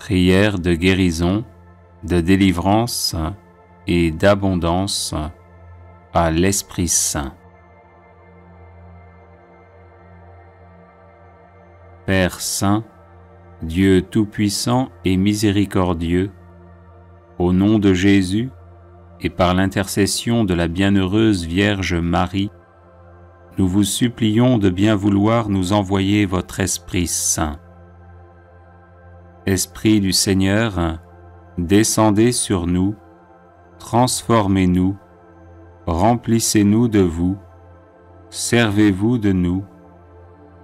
Prière de guérison, de délivrance et d'abondance à l'Esprit Saint. Père Saint, Dieu Tout-Puissant et Miséricordieux, au nom de Jésus et par l'intercession de la bienheureuse Vierge Marie, nous vous supplions de bien vouloir nous envoyer votre Esprit Saint. Esprit du Seigneur, descendez sur nous, transformez-nous, remplissez-nous de vous, servez-vous de nous,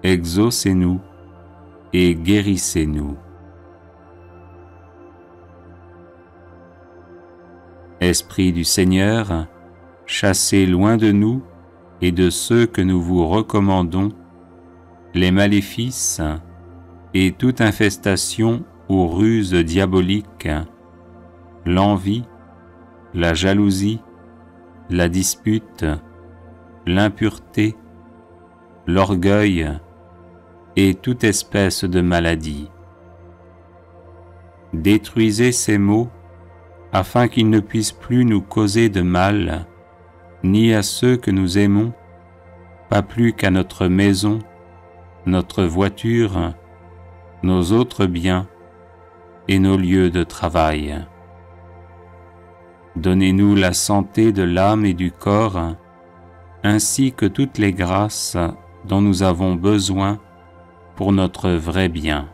exaucez-nous et guérissez-nous. Esprit du Seigneur, chassez loin de nous et de ceux que nous vous recommandons les maléfices et toute infestation ou ruse diabolique, l'envie, la jalousie, la dispute, l'impureté, l'orgueil et toute espèce de maladie. Détruisez ces maux afin qu'ils ne puissent plus nous causer de mal, ni à ceux que nous aimons, pas plus qu'à notre maison, notre voiture, nos autres biens et nos lieux de travail. Donnez-nous la santé de l'âme et du corps, ainsi que toutes les grâces dont nous avons besoin pour notre vrai bien.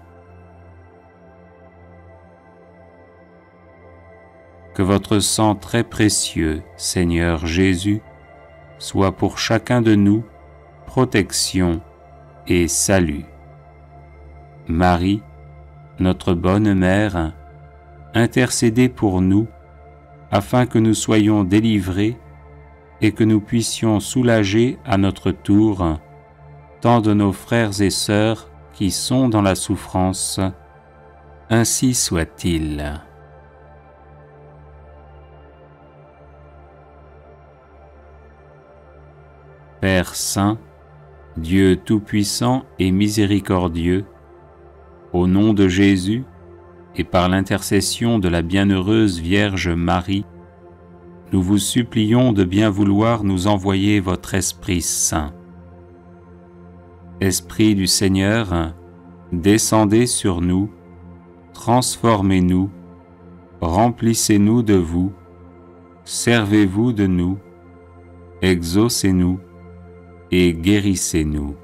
Que votre sang très précieux, Seigneur Jésus, soit pour chacun de nous protection et salut. Marie, notre bonne mère, intercédez pour nous afin que nous soyons délivrés et que nous puissions soulager à notre tour tant de nos frères et sœurs qui sont dans la souffrance. Ainsi soit-il. Père Saint, Dieu Tout-Puissant et Miséricordieux, au nom de Jésus et par l'intercession de la bienheureuse Vierge Marie, nous vous supplions de bien vouloir nous envoyer votre Esprit Saint. Esprit du Seigneur, descendez sur nous, transformez-nous, remplissez-nous de vous, servez-vous de nous, exaucez-nous et guérissez-nous.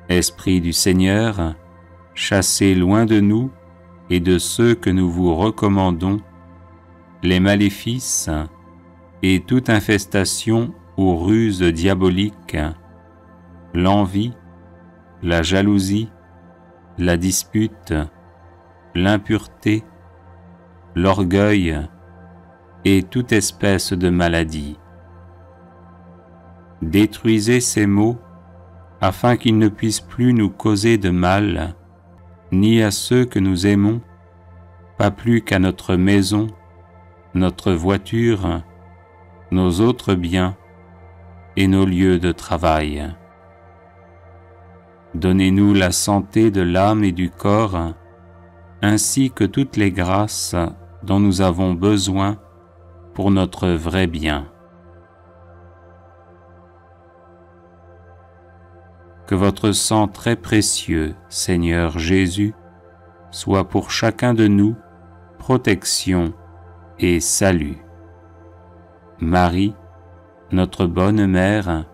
Esprit du Seigneur, chassez loin de nous et de ceux que nous vous recommandons les maléfices et toute infestation ou ruse diabolique, l'envie, la jalousie, la dispute, l'impureté, l'orgueil et toute espèce de maladie. Détruisez ces maux afin qu'ils ne puissent plus nous causer de mal, ni à ceux que nous aimons, pas plus qu'à notre maison, notre voiture, nos autres biens et nos lieux de travail. Donnez-nous la santé de l'âme et du corps, ainsi que toutes les grâces dont nous avons besoin pour notre vrai bien. Que votre sang très précieux, Seigneur Jésus, soit pour chacun de nous protection et salut. Marie, notre bonne mère,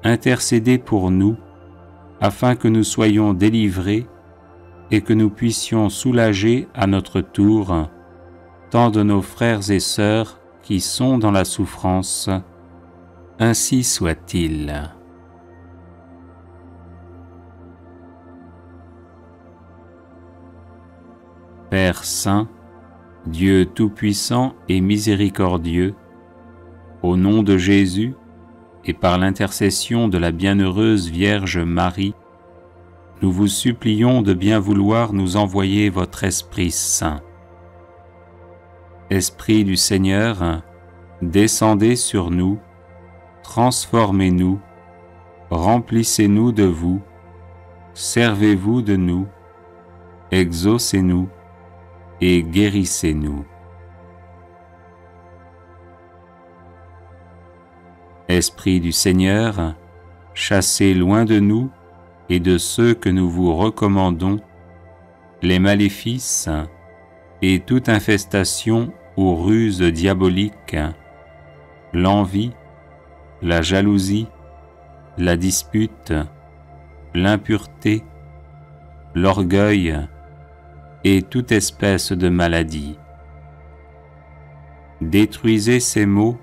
intercédez pour nous afin que nous soyons délivrés et que nous puissions soulager à notre tour tant de nos frères et sœurs qui sont dans la souffrance. Ainsi soit-il. Père Saint, Dieu Tout-Puissant et Miséricordieux, au nom de Jésus et par l'intercession de la bienheureuse Vierge Marie, nous vous supplions de bien vouloir nous envoyer votre Esprit Saint. Esprit du Seigneur, descendez sur nous, transformez-nous, remplissez-nous de vous, servez-vous de nous, exaucez-nous et guérissez-nous. Esprit du Seigneur, chassez loin de nous et de ceux que nous vous recommandons les maléfices et toute infestation ou ruse diabolique, l'envie, la jalousie, la dispute, l'impureté, l'orgueil et toute espèce de maladie. Détruisez ces maux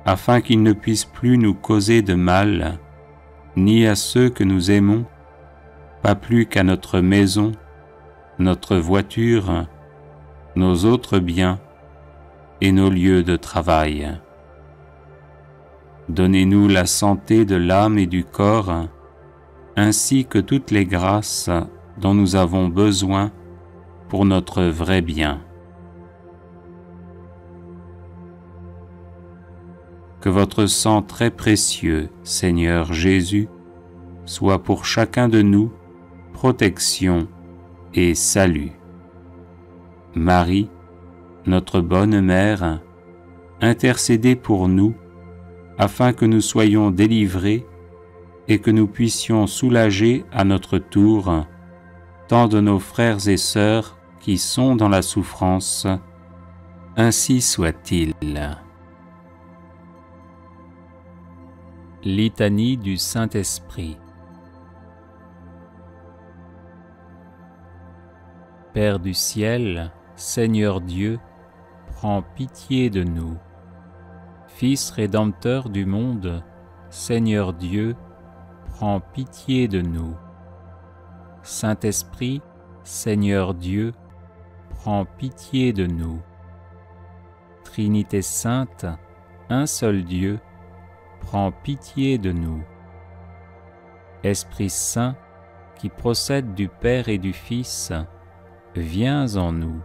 afin qu'ils ne puissent plus nous causer de mal, ni à ceux que nous aimons, pas plus qu'à notre maison, notre voiture, nos autres biens et nos lieux de travail. Donnez-nous la santé de l'âme et du corps, ainsi que toutes les grâces dont nous avons besoin pour notre vrai bien. Que votre sang très précieux, Seigneur Jésus, soit pour chacun de nous protection et salut. Marie, notre bonne mère, intercédez pour nous, afin que nous soyons délivrés et que nous puissions soulager à notre tour tant de nos frères et sœurs qui sont dans la souffrance. Ainsi soit-il. Litanie du Saint-Esprit. Père du ciel, Seigneur Dieu, prends pitié de nous. Fils rédempteur du monde, Seigneur Dieu, prends pitié de nous. Saint-Esprit, Seigneur Dieu, prends pitié de nous. Trinité sainte, un seul Dieu, prends pitié de nous. Esprit Saint, qui procède du Père et du Fils, viens en nous.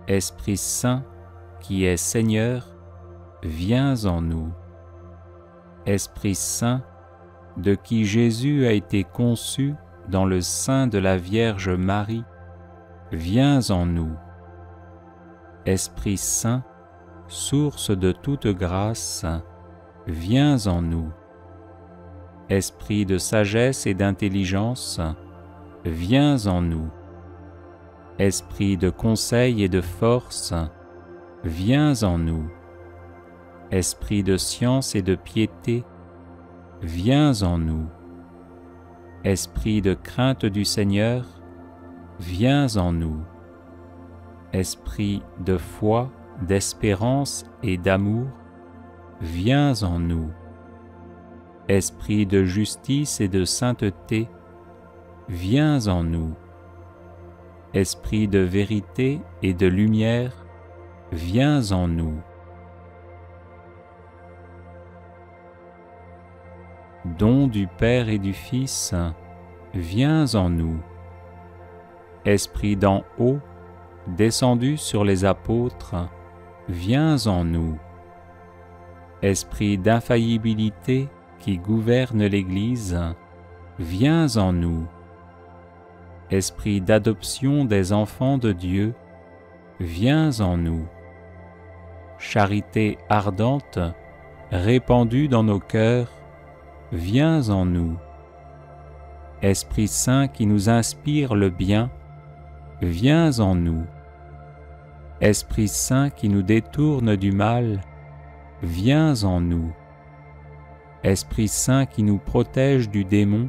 Esprit Saint, qui est Seigneur, viens en nous. Esprit Saint, de qui Jésus a été conçu dans le sein de la Vierge Marie, viens en nous. Esprit Saint, source de toute grâce, viens en nous. Esprit de sagesse et d'intelligence, viens en nous. Esprit de conseil et de force, viens en nous. Esprit de science et de piété, viens en nous. Esprit de crainte du Seigneur, viens en nous. Esprit de foi, d'espérance et d'amour, viens en nous. Esprit de justice et de sainteté, viens en nous. Esprit de vérité et de lumière, viens en nous. Don du Père et du Fils, viens en nous. Esprit d'en haut, descendu sur les apôtres, viens en nous. Esprit d'infaillibilité qui gouverne l'Église, viens en nous. Esprit d'adoption des enfants de Dieu, viens en nous. Charité ardente, répandue dans nos cœurs, viens en nous. Esprit Saint qui nous inspire le bien, viens en nous. Esprit Saint qui nous détourne du mal, viens en nous. Esprit Saint qui nous protège du démon,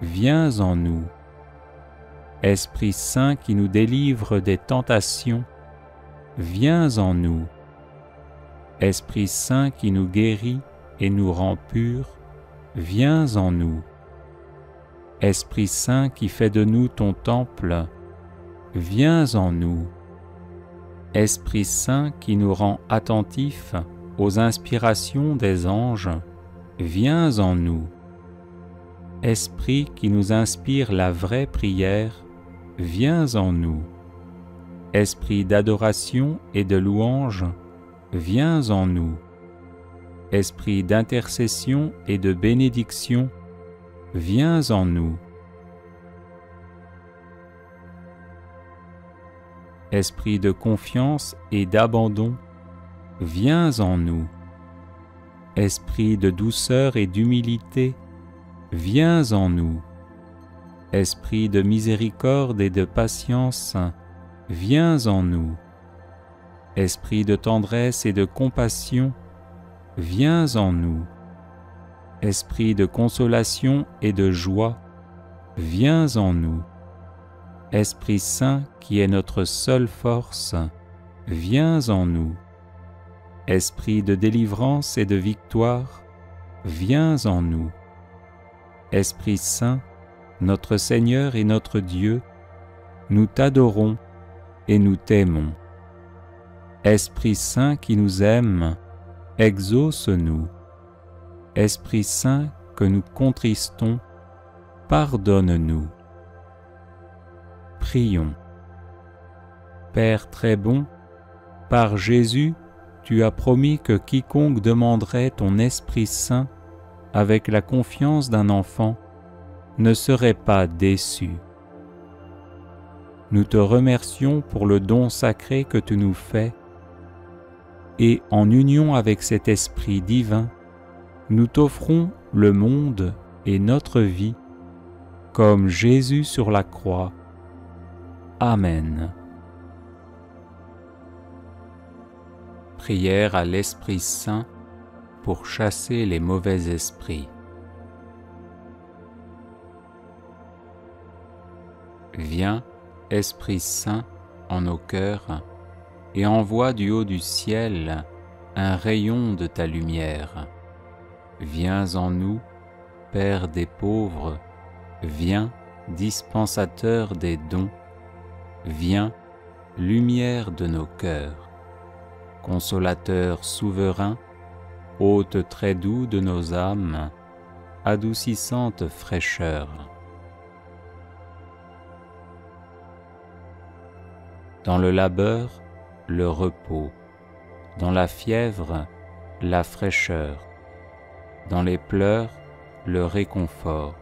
viens en nous. Esprit Saint qui nous délivre des tentations, viens en nous. Esprit Saint qui nous guérit et nous rend purs, viens en nous. Esprit Saint qui fait de nous ton temple, viens en nous. Esprit Saint qui nous rend attentifs aux inspirations des anges, viens en nous. Esprit qui nous inspire la vraie prière, viens en nous. Esprit d'adoration et de louange, viens en nous. Esprit d'intercession et de bénédiction, viens en nous. Esprit de confiance et d'abandon, viens en nous. Esprit de douceur et d'humilité, viens en nous. Esprit de miséricorde et de patience, viens en nous. Esprit de tendresse et de compassion, viens en nous. Esprit de consolation et de joie, viens en nous. Esprit Saint qui est notre seule force, viens en nous. Esprit de délivrance et de victoire, viens en nous. Esprit Saint, notre Seigneur et notre Dieu, nous t'adorons et nous t'aimons. Esprit Saint qui nous aime, exauce-nous. Esprit Saint que nous contristons, pardonne-nous. Prions. Père très bon, par Jésus, tu as promis que quiconque demanderait ton Esprit Saint avec la confiance d'un enfant ne serait pas déçu. Nous te remercions pour le don sacré que tu nous fais et en union avec cet Esprit divin, nous t'offrons le monde et notre vie comme Jésus sur la croix. Amen. Prière à l'Esprit Saint pour chasser les mauvais esprits. Viens, Esprit Saint, en nos cœurs, et envoie du haut du ciel un rayon de ta lumière. Viens en nous, Père des pauvres, viens, dispensateur des dons, viens, lumière de nos cœurs. Consolateur souverain, hôte très doux de nos âmes, adoucissante fraîcheur. Dans le labeur, le repos, dans la fièvre, la fraîcheur, dans les pleurs, le réconfort.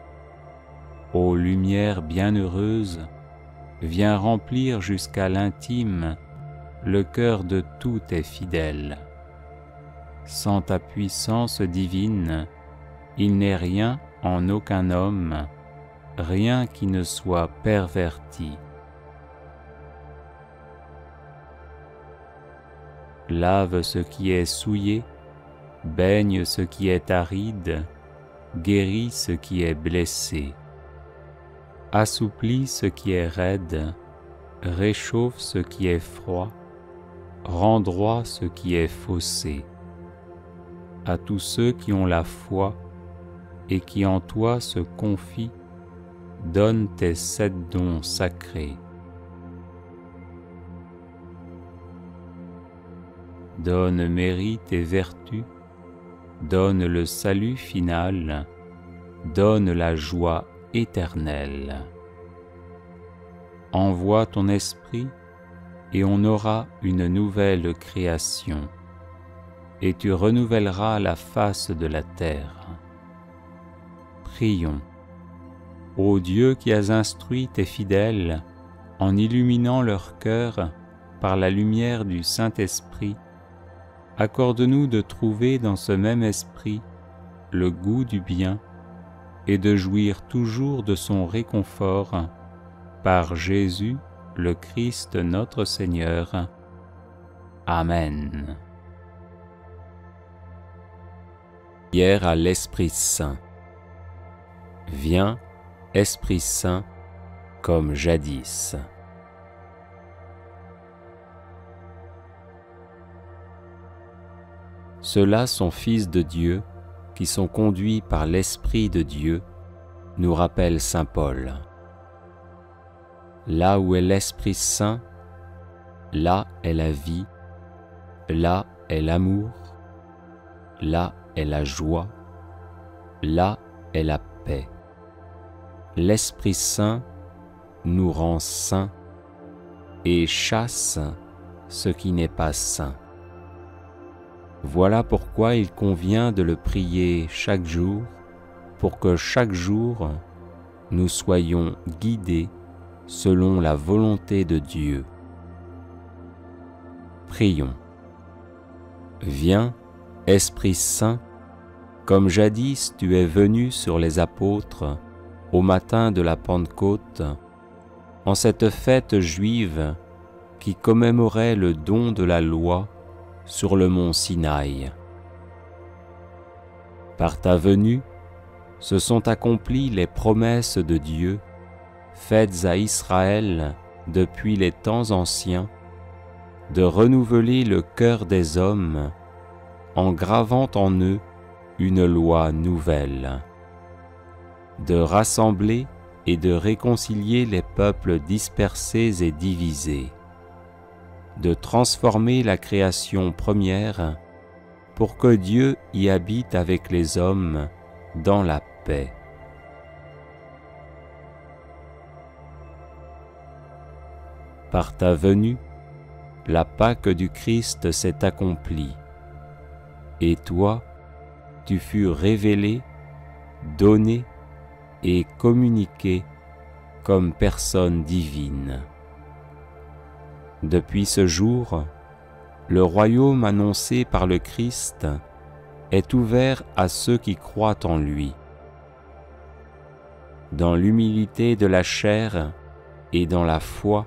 Ô lumière bienheureuse, viens remplir jusqu'à l'intime le cœur de tous tes fidèles. Sans ta puissance divine, il n'est rien en aucun homme, rien qui ne soit perverti. Lave ce qui est souillé, baigne ce qui est aride, guéris ce qui est blessé. Assouplis ce qui est raide, réchauffe ce qui est froid, rends droit ce qui est faussé. À tous ceux qui ont la foi et qui en toi se confient, donne tes 7 dons sacrés. Donne mérite et vertu, donne le salut final, donne la joie éternelle. Envoie ton esprit et on aura une nouvelle création, et tu renouvelleras la face de la terre. Prions. Ô Dieu qui as instruit tes fidèles en illuminant leur cœur par la lumière du Saint-Esprit, accorde-nous de trouver dans ce même esprit le goût du bien et de jouir toujours de son réconfort par Jésus, le Christ notre Seigneur. Amen. Prière à l'Esprit Saint. Viens, Esprit Saint, comme jadis. Ceux-là sont fils de Dieu, qui sont conduits par l'Esprit de Dieu, nous rappelle saint Paul. Là où est l'Esprit Saint, là est la vie, là est l'amour, là est la joie, là est la paix. L'Esprit Saint nous rend saints et chasse ce qui n'est pas saint. Voilà pourquoi il convient de le prier chaque jour, pour que chaque jour nous soyons guidés selon la volonté de Dieu. Prions. Viens, Esprit Saint, comme jadis tu es venu sur les apôtres au matin de la Pentecôte, en cette fête juive qui commémorait le don de la loi sur le mont Sinaï. Par ta venue, se sont accomplies les promesses de Dieu faites à Israël depuis les temps anciens, de renouveler le cœur des hommes en gravant en eux une loi nouvelle, de rassembler et de réconcilier les peuples dispersés et divisés, de transformer la création première pour que Dieu y habite avec les hommes dans la paix. Par ta venue, la Pâque du Christ s'est accomplie, et toi, tu fus révélé, donné et communiqué comme personne divine. Depuis ce jour, le royaume annoncé par le Christ est ouvert à ceux qui croient en lui. Dans l'humilité de la chair et dans la foi,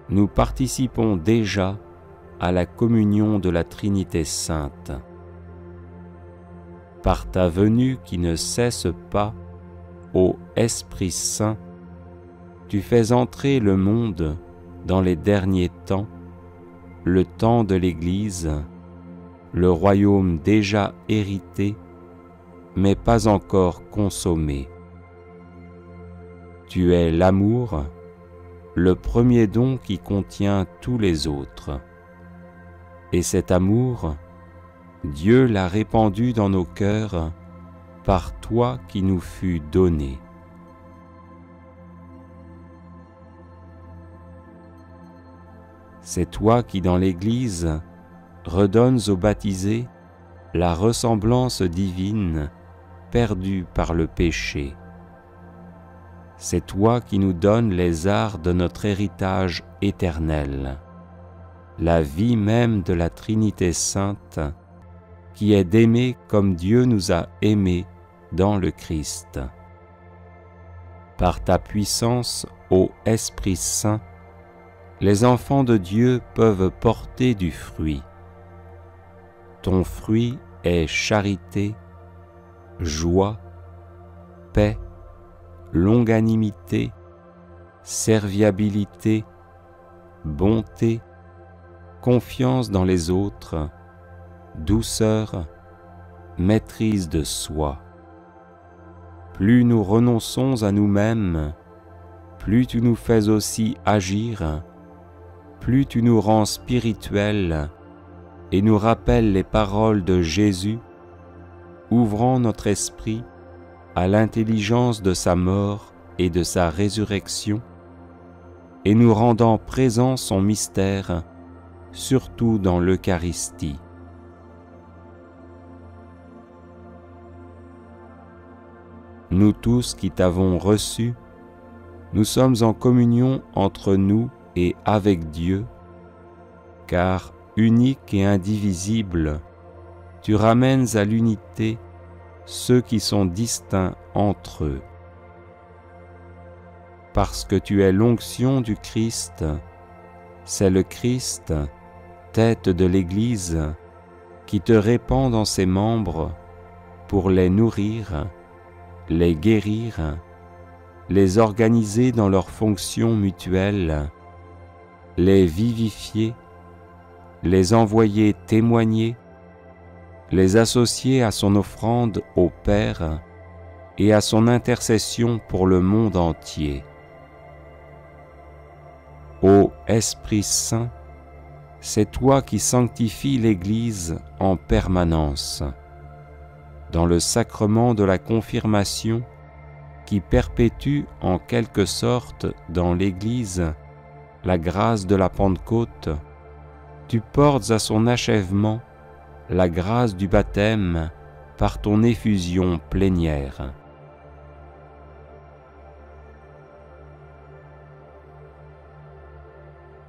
nous participons déjà à la communion de la Trinité sainte. Par ta venue qui ne cesse pas, ô Esprit Saint, tu fais entrer le monde dans les derniers temps, le temps de l'Église, le royaume déjà hérité, mais pas encore consommé. Tu es l'amour, le premier don qui contient tous les autres. Et cet amour, Dieu l'a répandu dans nos cœurs par toi qui nous fus donné. C'est toi qui dans l'Église redonnes aux baptisés la ressemblance divine perdue par le péché. C'est toi qui nous donnes les arts de notre héritage éternel, la vie même de la Trinité sainte, qui est d'aimer comme Dieu nous a aimés dans le Christ. Par ta puissance, ô Esprit Saint, les enfants de Dieu peuvent porter du fruit. Ton fruit est charité, joie, paix, longanimité, serviabilité, bonté, confiance dans les autres, douceur, maîtrise de soi. Plus nous renonçons à nous-mêmes, plus tu nous fais aussi agir, plus tu nous rends spirituels et nous rappelles les paroles de Jésus, ouvrant notre esprit à l'intelligence de sa mort et de sa résurrection, et nous rendant présent son mystère, surtout dans l'Eucharistie. Nous tous qui t'avons reçu, nous sommes en communion entre nous et avec Dieu, car unique et indivisible, tu ramènes à l'unité ceux qui sont distincts entre eux. Parce que tu es l'onction du Christ, c'est le Christ, tête de l'Église, qui te répand dans ses membres pour les nourrir, les guérir, les organiser dans leurs fonctions mutuelles, les vivifier, les envoyer témoigner, les associer à son offrande au Père et à son intercession pour le monde entier. Ô Esprit Saint, c'est toi qui sanctifies l'Église en permanence, dans le sacrement de la confirmation qui perpétue en quelque sorte dans l'Église la grâce de la Pentecôte. Tu portes à son achèvement la grâce du baptême par ton effusion plénière.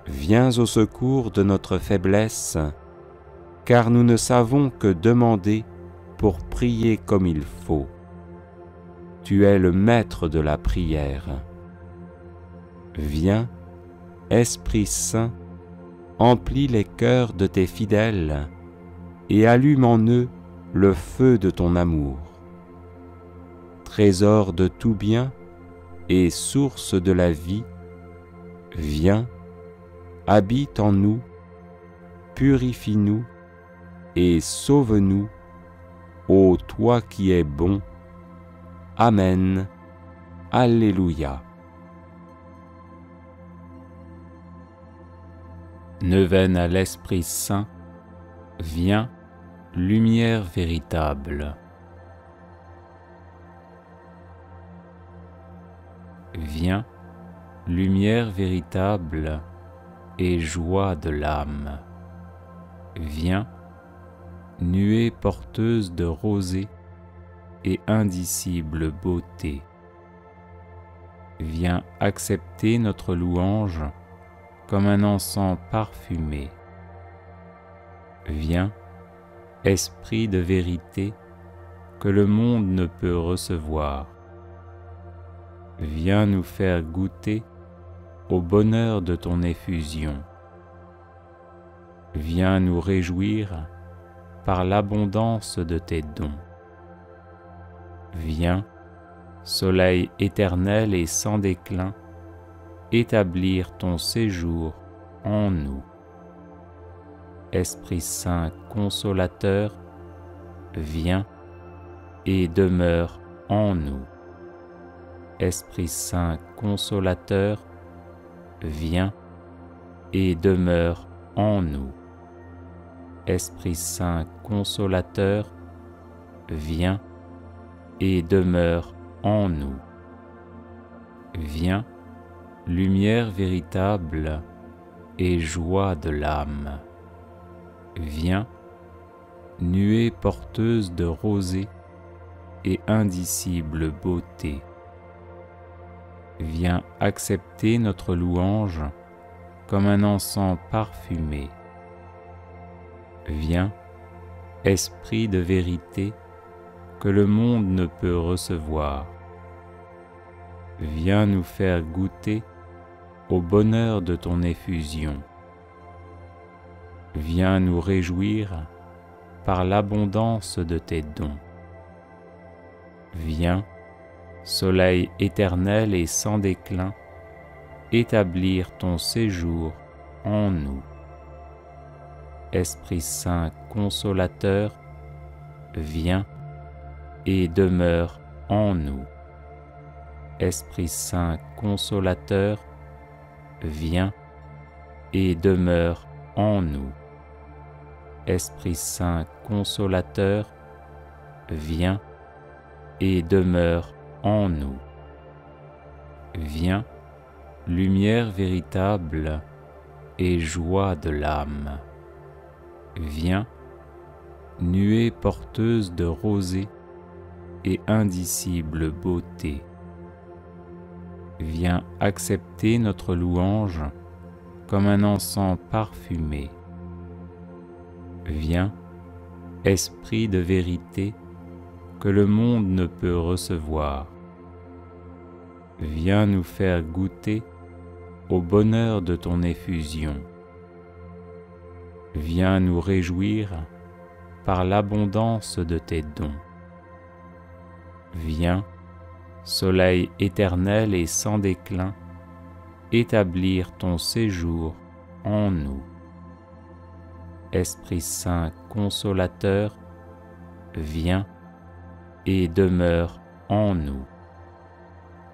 Viens au secours de notre faiblesse, car nous ne savons que demander pour prier comme il faut. Tu es le maître de la prière. Viens, Esprit Saint, emplis les cœurs de tes fidèles et allume en eux le feu de ton amour. Trésor de tout bien et source de la vie, viens, habite en nous, purifie-nous et sauve-nous, ô toi qui es bon. Amen. Alléluia. Neuvaine à l'Esprit Saint, viens, lumière véritable. Viens, lumière véritable et joie de l'âme. Viens, nuée porteuse de rosée et indicible beauté. Viens accepter notre louange comme un encens parfumé. Viens, Esprit de vérité que le monde ne peut recevoir. Viens nous faire goûter au bonheur de ton effusion. Viens nous réjouir par l'abondance de tes dons. Viens, soleil éternel et sans déclin, établir ton séjour en nous. Esprit Saint consolateur, viens et demeure en nous. Esprit Saint consolateur, viens et demeure en nous. Esprit Saint consolateur, viens et demeure en nous. Viens, lumière véritable et joie de l'âme. Viens, nuée porteuse de rosée et indicible beauté. Viens accepter notre louange comme un encens parfumé. Viens, Esprit de vérité que le monde ne peut recevoir. Viens nous faire goûter au bonheur de ton effusion. Viens nous réjouir par l'abondance de tes dons. Viens, soleil éternel et sans déclin, établir ton séjour en nous. Esprit Saint consolateur, viens et demeure en nous. Esprit Saint consolateur, viens et demeure en nous. Esprit Saint consolateur, viens et demeure en nous. Viens, lumière véritable et joie de l'âme. Viens, nuée porteuse de rosée et indicible beauté. Viens accepter notre louange comme un encens parfumé. Viens, Esprit de vérité que le monde ne peut recevoir. Viens nous faire goûter au bonheur de ton effusion. Viens nous réjouir par l'abondance de tes dons. Viens, soleil éternel et sans déclin, établir ton séjour en nous. Esprit Saint consolateur, viens et demeure en nous.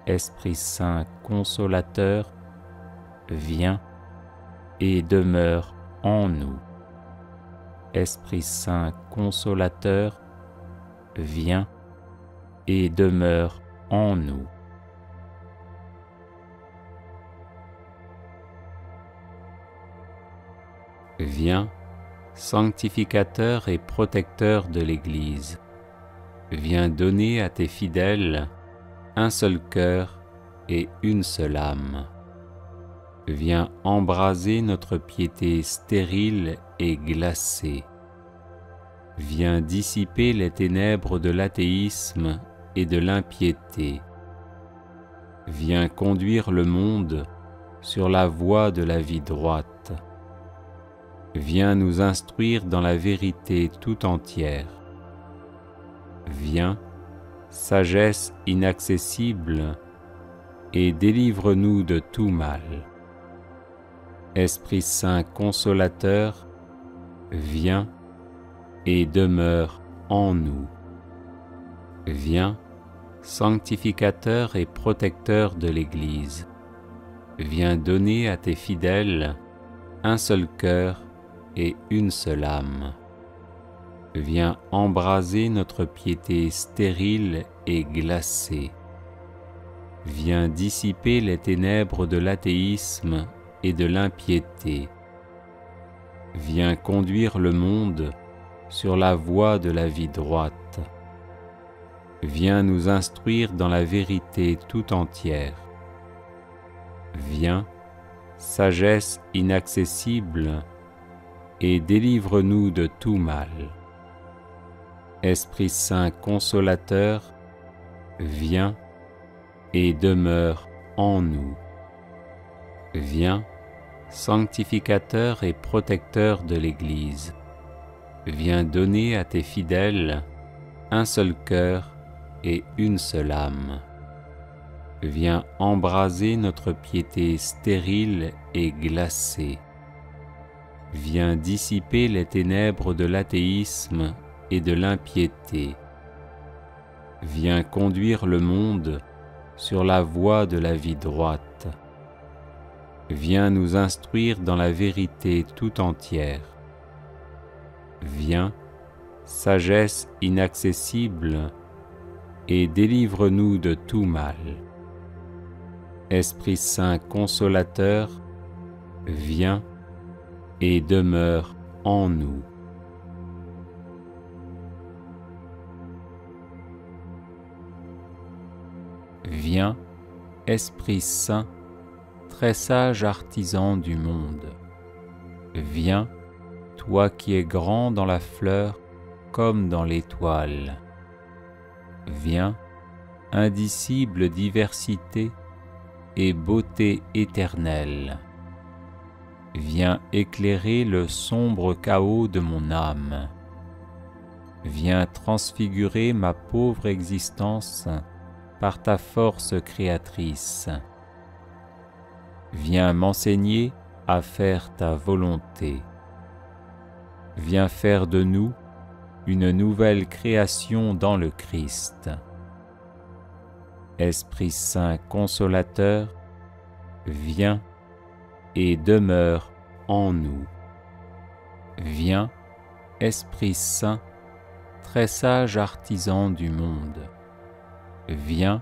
Esprit Saint consolateur, viens et demeure en nous. Esprit Saint consolateur, viens et demeure en nous. Viens, sanctificateur et protecteur de l'Église. Viens donner à tes fidèles un seul cœur et une seule âme. viens embraser notre piété stérile et glacée. Viens dissiper les ténèbres de l'athéisme et de l'impiété. Viens conduire le monde sur la voie de la vie droite. Viens nous instruire dans la vérité tout entière. Viens, sagesse inaccessible, et délivre-nous de tout mal. Esprit Saint consolateur, viens et demeure en nous. Viens, sanctificateur et protecteur de l'Église. Viens donner à tes fidèles un seul cœur et une seule âme. Viens embraser notre piété stérile et glacée. Viens dissiper les ténèbres de l'athéisme et de l'impiété. Viens conduire le monde sur la voie de la vie droite. Viens nous instruire dans la vérité tout entière. Viens, sagesse inaccessible, et délivre-nous de tout mal. Esprit Saint consolateur, viens et demeure en nous. Viens, sanctificateur et protecteur de l'Église. Viens donner à tes fidèles un seul cœur et une seule âme. Viens embraser notre piété stérile et glacée. Viens dissiper les ténèbres de l'athéisme et de l'impiété. Viens conduire le monde sur la voie de la vie droite. Viens nous instruire dans la vérité tout entière. Viens, sagesse inaccessible, et délivre-nous de tout mal. Esprit Saint consolateur, viens et demeure en nous. Viens, Esprit Saint, très sage artisan du monde. Viens, toi qui es grand dans la fleur comme dans l'étoile. Viens, indicible diversité et beauté éternelle. Viens éclairer le sombre chaos de mon âme. Viens transfigurer ma pauvre existence par ta force créatrice. Viens m'enseigner à faire ta volonté. Viens faire de nous une nouvelle création dans le Christ. Esprit Saint consolateur, viens et demeure en nous. Viens, Esprit Saint, très sage artisan du monde. Viens,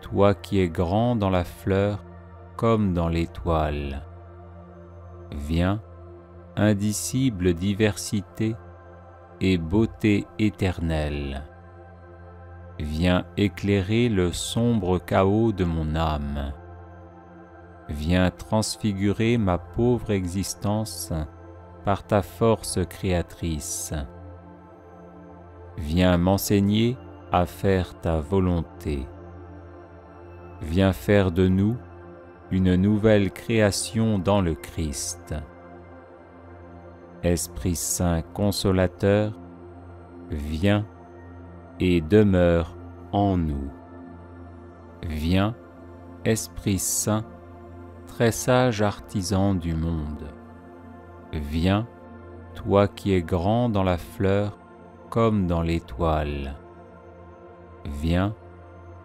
toi qui es grand dans la fleur comme dans l'étoile. Viens, indicible diversité et beauté éternelle. Viens éclairer le sombre chaos de mon âme. Viens transfigurer ma pauvre existence par ta force créatrice. Viens m'enseigner à faire ta volonté. Viens faire de nous une nouvelle création dans le Christ. Esprit Saint consolateur, viens et demeure en nous. Viens, Esprit Saint, très sage artisan du monde. Viens, toi qui es grand dans la fleur comme dans l'étoile. Viens,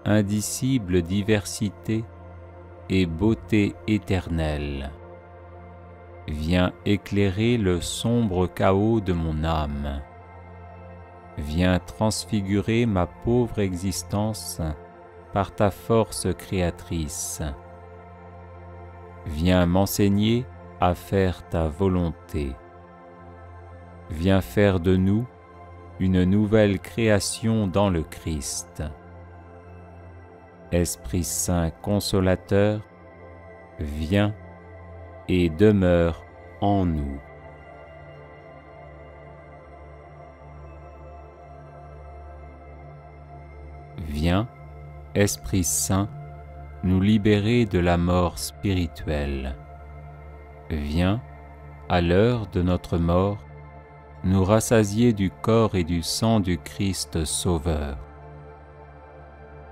indicible diversité et beauté éternelle. Viens éclairer le sombre chaos de mon âme. Viens transfigurer ma pauvre existence par ta force créatrice. Viens m'enseigner à faire ta volonté. Viens faire de nous une nouvelle création dans le Christ. Esprit Saint consolateur, viens et demeure en nous. Viens, Esprit Saint, nous libérer de la mort spirituelle. Viens, à l'heure de notre mort, nous rassasier du corps et du sang du Christ Sauveur.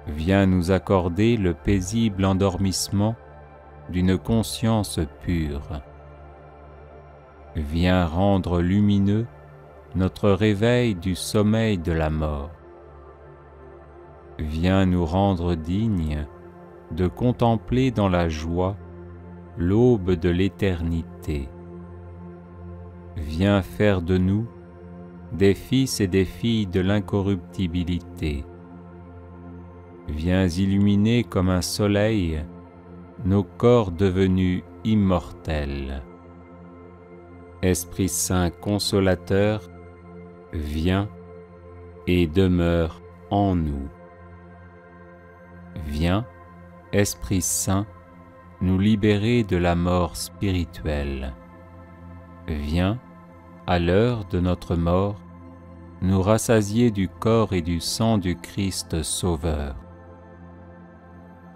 Viens nous accorder le paisible endormissement d'une conscience pure. Viens rendre lumineux notre réveil du sommeil de la mort. Viens nous rendre dignes de contempler dans la joie l'aube de l'éternité. Viens faire de nous des fils et des filles de l'incorruptibilité. Viens illuminer comme un soleil nos corps devenus immortels. Esprit Saint consolateur, viens et demeure en nous. Viens, Esprit Saint, nous libérer de la mort spirituelle. Viens, à l'heure de notre mort, nous rassasier du corps et du sang du Christ Sauveur.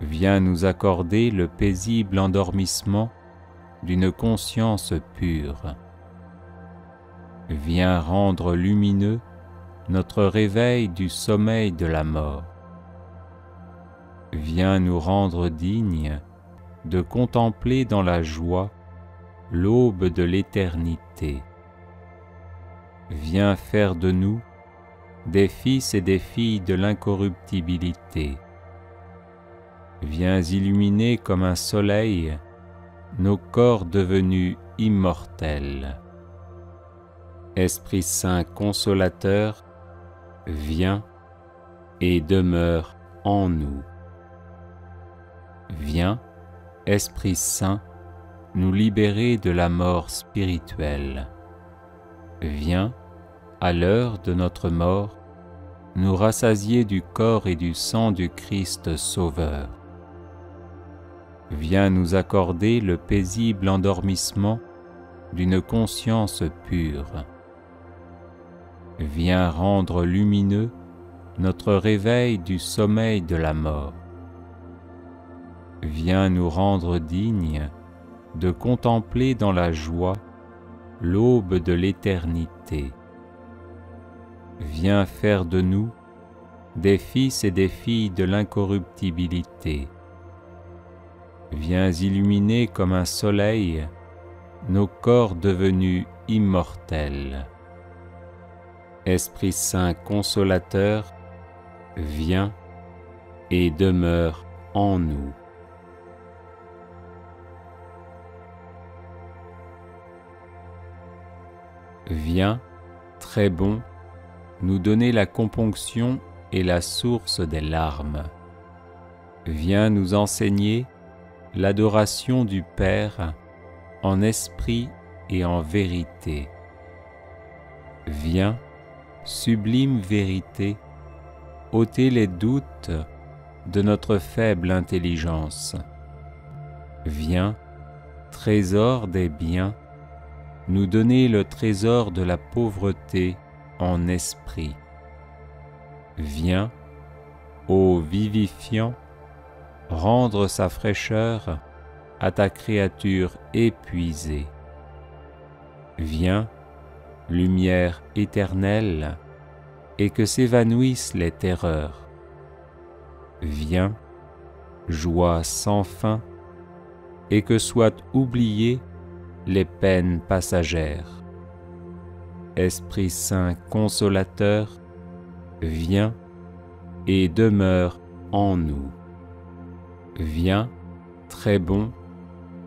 Viens nous accorder le paisible endormissement d'une conscience pure. Viens rendre lumineux notre réveil du sommeil de la mort. Viens nous rendre dignes de contempler dans la joie l'aube de l'éternité. Viens faire de nous des fils et des filles de l'incorruptibilité. Viens illuminer comme un soleil nos corps devenus immortels. Esprit Saint consolateur, viens et demeure en nous. Viens, Esprit Saint, nous libérer de la mort spirituelle. Viens, à l'heure de notre mort, nous rassasier du corps et du sang du Christ Sauveur. Viens nous accorder le paisible endormissement d'une conscience pure. Viens rendre lumineux notre réveil du sommeil de la mort. Viens nous rendre dignes de contempler dans la joie l'aube de l'éternité. Viens faire de nous des fils et des filles de l'incorruptibilité. Viens illuminer comme un soleil nos corps devenus immortels. Esprit Saint consolateur, viens et demeure en nous. Viens, très bon, nous donner la componction et la source des larmes. Viens nous enseigner l'adoration du Père en esprit et en vérité. Viens, sublime vérité, ôter les doutes de notre faible intelligence. Viens, trésor des biens, nous donner le trésor de la pauvreté en esprit. Viens, ô vivifiant, rendre sa fraîcheur à ta créature épuisée. Viens, lumière éternelle, et que s'évanouissent les terreurs. Viens, joie sans fin, et que soient oubliées les peines passagères. Esprit Saint consolateur, viens et demeure en nous. Viens, très bon,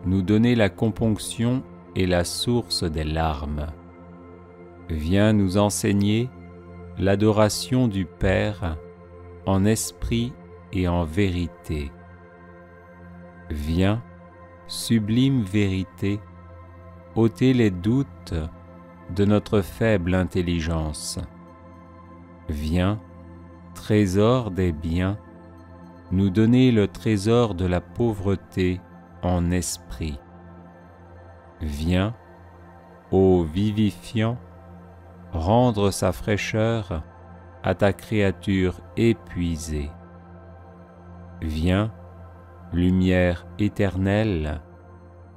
nous donner la componction et la source des larmes. Viens nous enseigner l'adoration du Père en esprit et en vérité. Viens, sublime vérité, ôter les doutes de notre faible intelligence. Viens, trésor des biens, nous donner le trésor de la pauvreté en esprit. Viens, ô vivifiant, rendre sa fraîcheur à ta créature épuisée. Viens, lumière éternelle,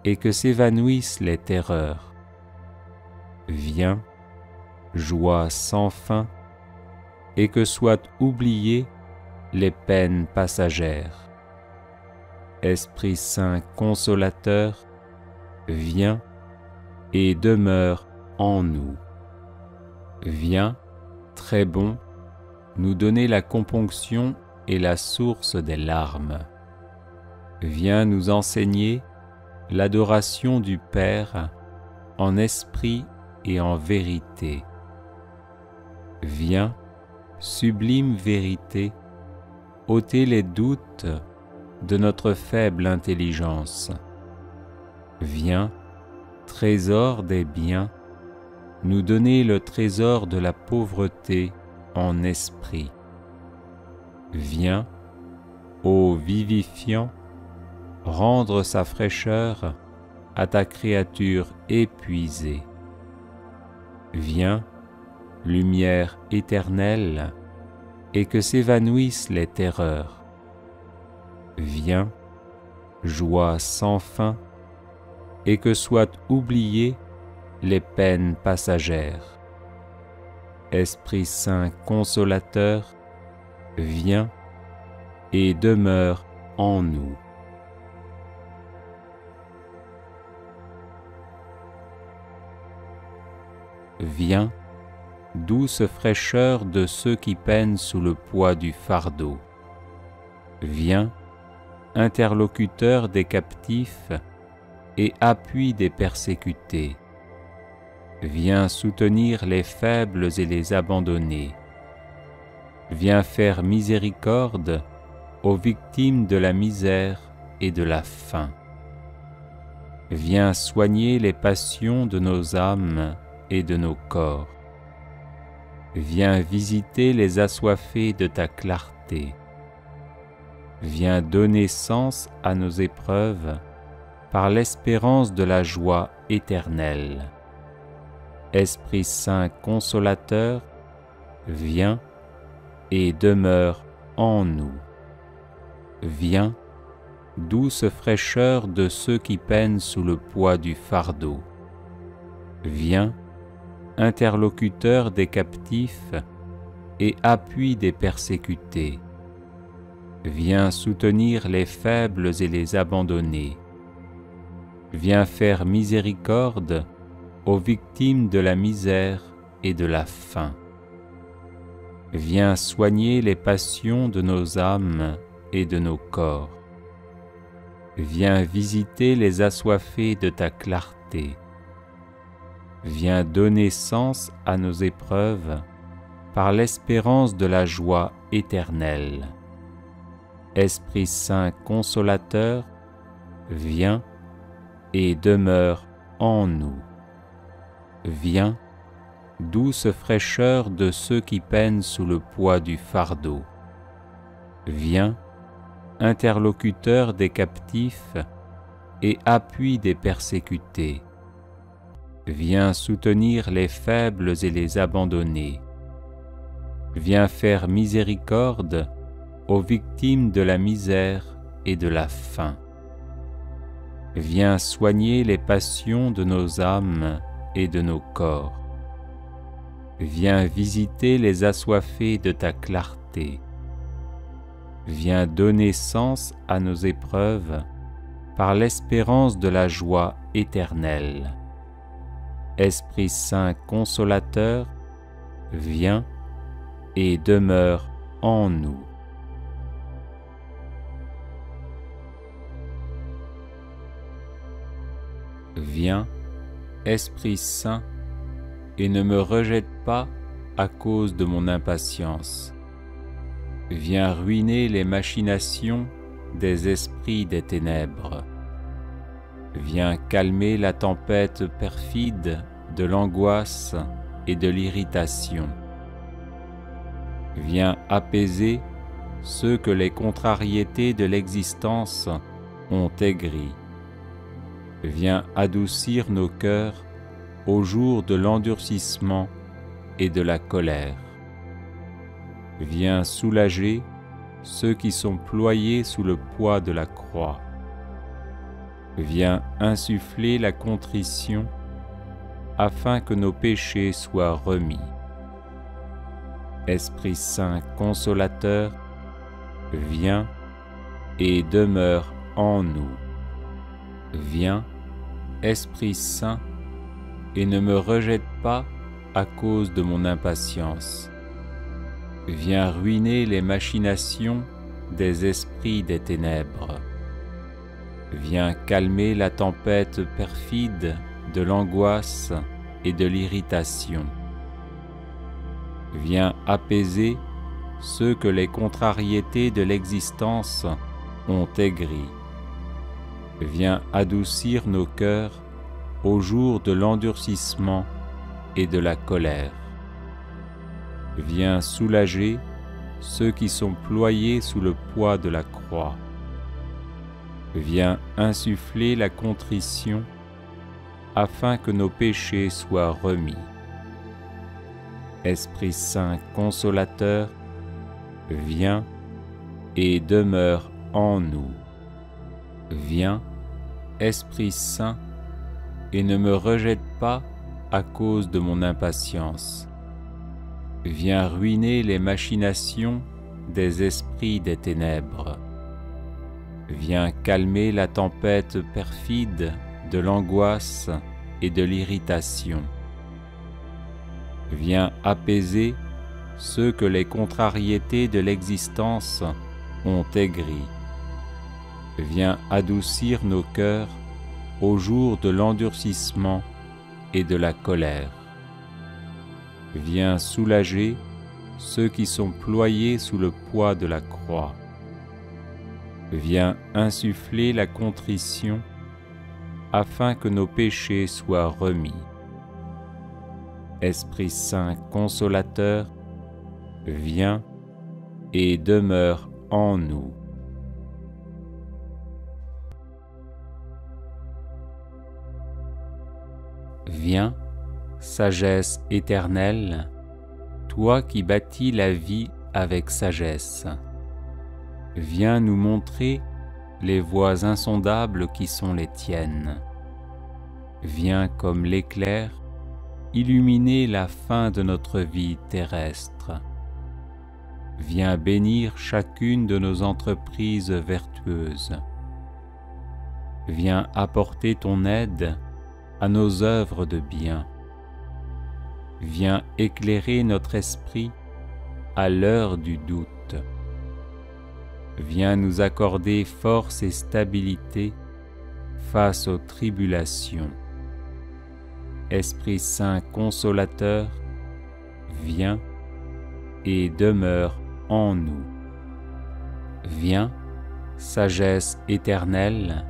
et que s'évanouissent les terreurs. Viens, joie sans fin, et que soient oubliées les peines passagères. Esprit Saint consolateur, viens et demeure en nous. Viens, très bon, nous donner la componction et la source des larmes. Viens nous enseigner l'adoration du Père en esprit et en vérité. Viens, sublime vérité, ôter les doutes de notre faible intelligence. Viens, trésor des biens, nous donner le trésor de la pauvreté en esprit. Viens, ô vivifiant, rendre sa fraîcheur à ta créature épuisée. Viens, lumière éternelle, et que s'évanouissent les terreurs. Viens, joie sans fin, et que soient oubliées les peines passagères. Esprit Saint consolateur, viens et demeure en nous. Viens, douce fraîcheur de ceux qui peinent sous le poids du fardeau. Viens, interlocuteur des captifs et appui des persécutés. Viens soutenir les faibles et les abandonnés. Viens faire miséricorde aux victimes de la misère et de la faim. Viens soigner les passions de nos âmes et de nos corps. Viens visiter les assoiffés de ta clarté. Viens donner sens à nos épreuves par l'espérance de la joie éternelle. Esprit Saint consolateur, viens et demeure en nous. Viens, douce fraîcheur de ceux qui peinent sous le poids du fardeau. Viens, interlocuteur des captifs et appui des persécutés. Viens soutenir les faibles et les abandonnés. Viens faire miséricorde aux victimes de la misère et de la faim. Viens soigner les passions de nos âmes et de nos corps. Viens visiter les assoiffés de ta clarté. Viens donner sens à nos épreuves par l'espérance de la joie éternelle. Esprit Saint consolateur, viens et demeure en nous. Viens, douce fraîcheur de ceux qui peinent sous le poids du fardeau. Viens, interlocuteur des captifs et appui des persécutés. Viens soutenir les faibles et les abandonnés. Viens faire miséricorde aux victimes de la misère et de la faim. Viens soigner les passions de nos âmes et de nos corps. Viens visiter les assoiffés de ta clarté. Viens donner sens à nos épreuves par l'espérance de la joie éternelle. Esprit Saint consolateur, viens et demeure en nous. Viens, Esprit Saint, et ne me rejette pas à cause de mon impatience. Viens ruiner les machinations des esprits des ténèbres. Viens calmer la tempête perfide de l'angoisse et de l'irritation. Viens apaiser ceux que les contrariétés de l'existence ont aigris. Viens adoucir nos cœurs au jour de l'endurcissement et de la colère. Viens soulager ceux qui sont ployés sous le poids de la croix. Viens insuffler la contrition afin que nos péchés soient remis. Esprit Saint consolateur, viens et demeure en nous. Viens, Esprit Saint, et ne me rejette pas à cause de mon impatience. Viens ruiner les machinations des esprits des ténèbres. Viens calmer la tempête perfide de l'angoisse et de l'irritation. Viens apaiser ceux que les contrariétés de l'existence ont aigris. Viens adoucir nos cœurs au jour de l'endurcissement et de la colère. Viens soulager ceux qui sont ployés sous le poids de la croix. Viens insuffler la contrition afin que nos péchés soient remis. Esprit Saint consolateur, viens et demeure en nous. Viens, Esprit Saint, et ne me rejette pas à cause de mon impatience. Viens ruiner les machinations des esprits des ténèbres. Viens calmer la tempête perfide de l'angoisse et de l'irritation. Viens apaiser ceux que les contrariétés de l'existence ont aigris. Viens adoucir nos cœurs au jour de l'endurcissement et de la colère. Viens soulager ceux qui sont ployés sous le poids de la croix. Viens insuffler la contrition afin que nos péchés soient remis. Esprit Saint consolateur, viens et demeure en nous. Viens, sagesse éternelle, toi qui bâtis la vie avec sagesse. Viens nous montrer les voies insondables qui sont les tiennes. Viens comme l'éclair illuminer la fin de notre vie terrestre. Viens bénir chacune de nos entreprises vertueuses. Viens apporter ton aide à nos œuvres de bien. Viens éclairer notre esprit à l'heure du doute. Viens nous accorder force et stabilité face aux tribulations. Esprit Saint consolateur, viens et demeure en nous. Viens, sagesse éternelle,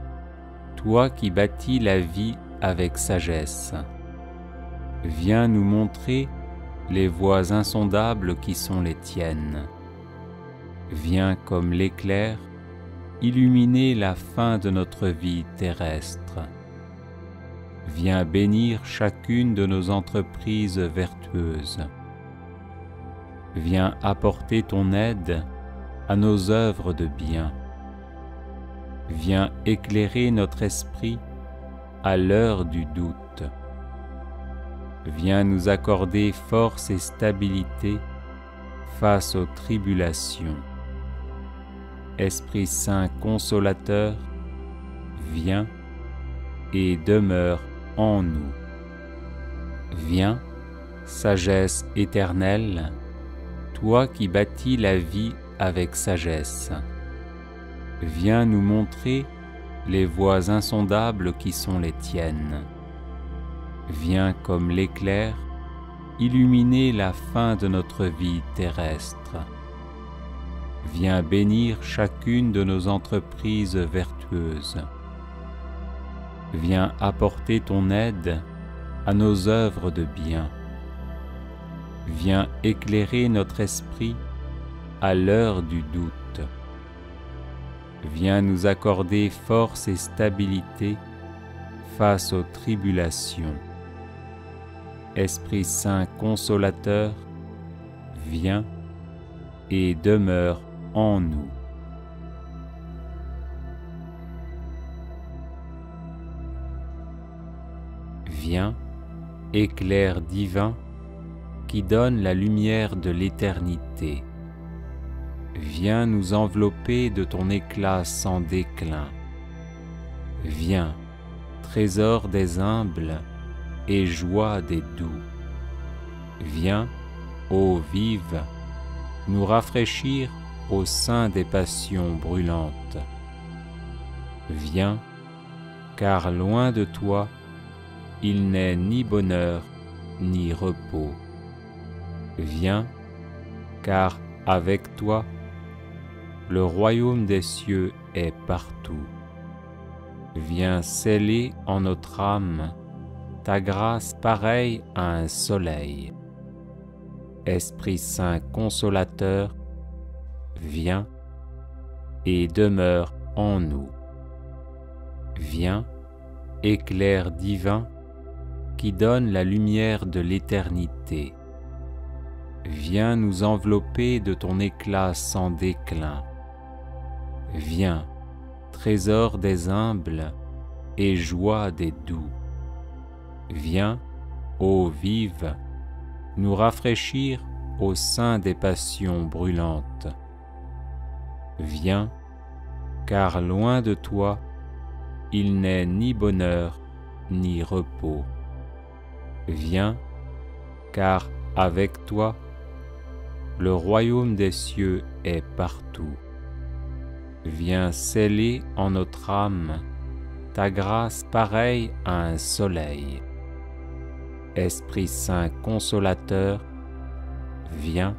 toi qui bâtis la vie avec sagesse. Viens nous montrer les voies insondables qui sont les tiennes. Viens comme l'éclair illuminer la fin de notre vie terrestre. Viens bénir chacune de nos entreprises vertueuses. Viens apporter ton aide à nos œuvres de bien. Viens éclairer notre esprit à l'heure du doute. Viens nous accorder force et stabilité face aux tribulations. Esprit Saint consolateur, viens et demeure en nous. Viens, sagesse éternelle, toi qui bâtis la vie avec sagesse. Viens nous montrer les voies insondables qui sont les tiennes. Viens comme l'éclair illuminer la fin de notre vie terrestre. Viens bénir chacune de nos entreprises vertueuses. Viens apporter ton aide à nos œuvres de bien. Viens éclairer notre esprit à l'heure du doute. Viens nous accorder force et stabilité face aux tribulations. Esprit Saint consolateur, viens et demeure en nous. Viens, éclair divin, qui donne la lumière de l'éternité. Viens nous envelopper de ton éclat sans déclin. Viens, trésor des humbles et joie des doux. Viens, ô vive, nous rafraîchir au sein des passions brûlantes. Viens, car loin de toi, il n'est ni bonheur ni repos. Viens, car avec toi, le royaume des cieux est partout. Viens sceller en notre âme ta grâce pareille à un soleil. Esprit Saint consolateur, viens et demeure en nous. Viens, éclair divin, qui donne la lumière de l'éternité. Viens nous envelopper de ton éclat sans déclin. Viens, trésor des humbles et joie des doux. Viens, ô vive, nous rafraîchir au sein des passions brûlantes. Viens, car loin de toi, il n'est ni bonheur ni repos. Viens, car avec toi, le royaume des cieux est partout. Viens sceller en notre âme ta grâce pareille à un soleil. Esprit Saint consolateur, viens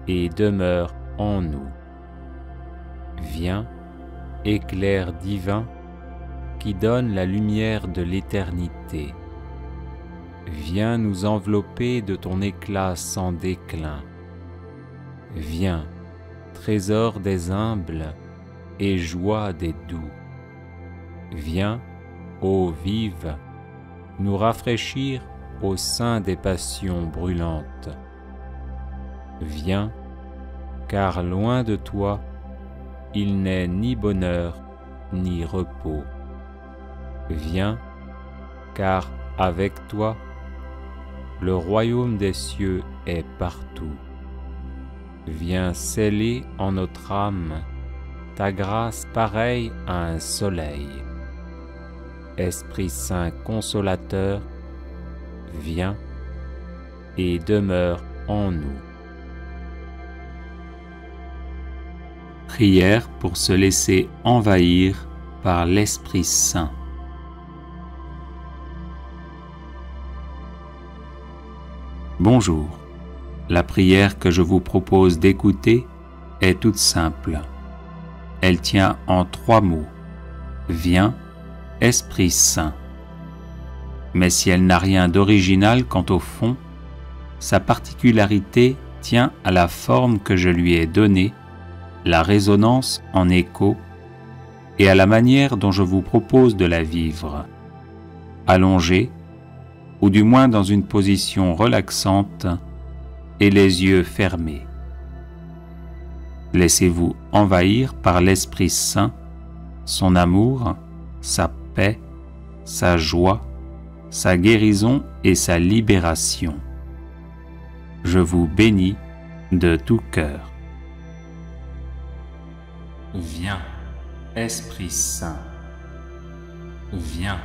et demeure en nous. Viens, éclair divin, qui donne la lumière de l'éternité. Viens nous envelopper de ton éclat sans déclin. Viens, trésor des humbles et joie des doux. Viens, ô vive, nous rafraîchir au sein des passions brûlantes. Viens, car loin de toi, il n'est ni bonheur ni repos. Viens, car avec toi, le royaume des cieux est partout. Viens sceller en notre âme ta grâce pareille à un soleil. Esprit Saint consolateur, viens et demeure en nous. Prière pour se laisser envahir par l'Esprit Saint. Bonjour. La prière que je vous propose d'écouter est toute simple. Elle tient en 3 mots. Viens, Esprit Saint. Mais si elle n'a rien d'original quant au fond, sa particularité tient à la forme que je lui ai donnée, la résonance en écho, et à la manière dont je vous propose de la vivre. Allongée, ou du moins dans une position relaxante, et les yeux fermés. Laissez-vous envahir par l'Esprit Saint, son amour, sa paix, sa joie, sa guérison et sa libération. Je vous bénis de tout cœur. Viens, Esprit Saint. Viens,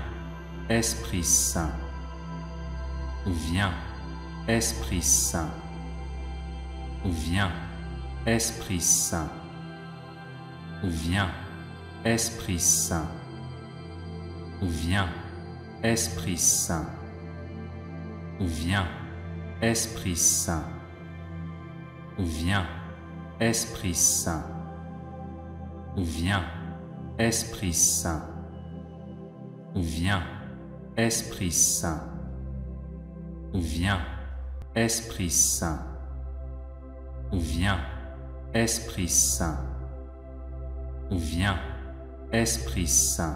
Esprit Saint. Viens, Esprit Saint. Viens, Esprit Saint. Viens, Esprit Saint. Viens, Esprit Saint. Viens, Esprit Saint. Viens, Esprit Saint. Viens, Esprit Saint. Viens, Esprit Saint. Viens, Esprit Saint. Viens, Esprit Saint. Viens, Esprit Saint.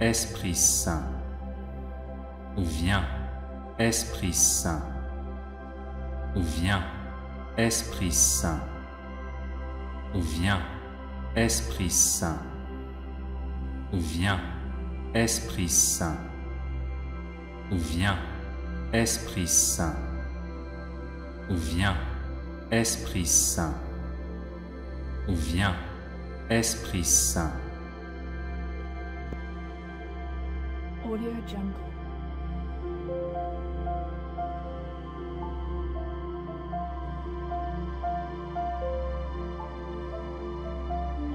Esprit Saint. Viens, Esprit Saint. Viens, Esprit Saint. Viens, Esprit Saint. Viens, Esprit Saint. Viens, Esprit Saint. Viens, Esprit Saint. Viens, Esprit Saint. Audio Jungle.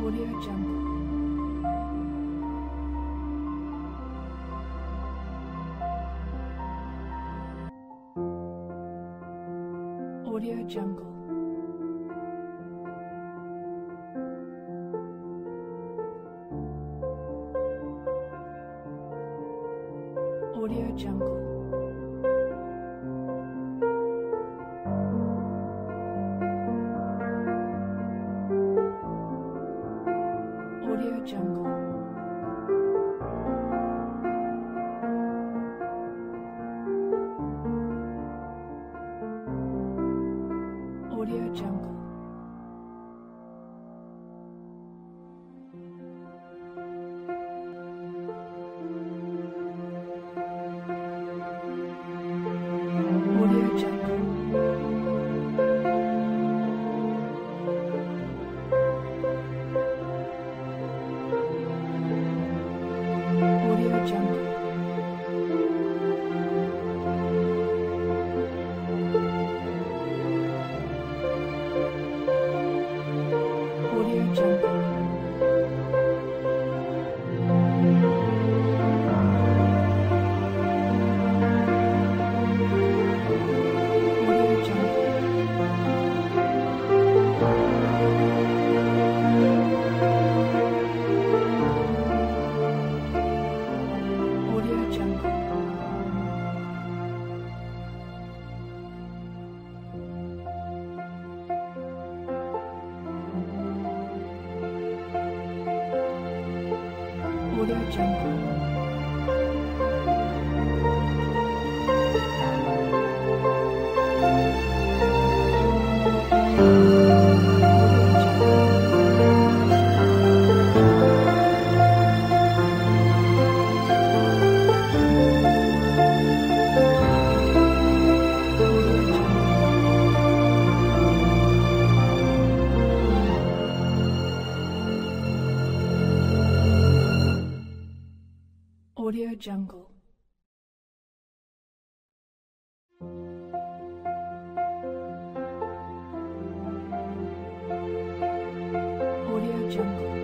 Audio Jungle. Audio Jungle. Audio Jungle. Audio Jungle. Audio Jungle. Audio Jungle. Audio Jungle. Audio Jungle. Audio Jungle. Audio Jungle. Audio Jungle. Audio Jungle. Audio Jungle.